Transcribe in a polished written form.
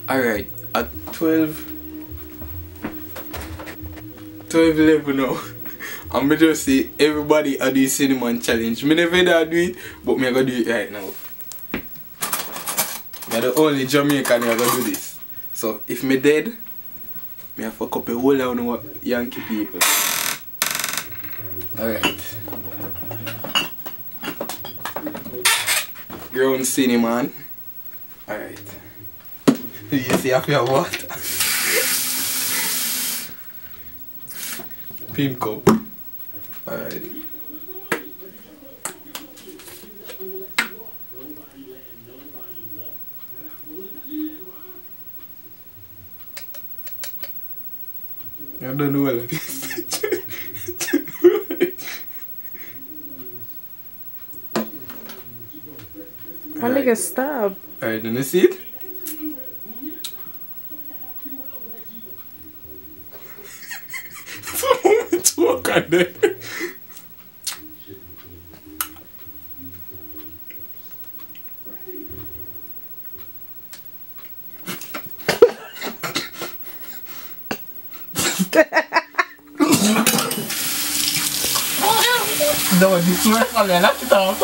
Alright, at 12:11 now. I'm gonna just say everybody I do the cinnamon challenge. Me never did do it, but me I gonna do it right now. I'm the only Jamaican who gonna do this. So if me dead, me have fuck up a whole lot of Yankee people. Alright. Ground cinnamon. Alright. You see I feel water. Pink cup. Alright. I don't know what it is. My nigga, stop. Alright, then you see it? It's walk on there. No, this one, I'm gonna laptop.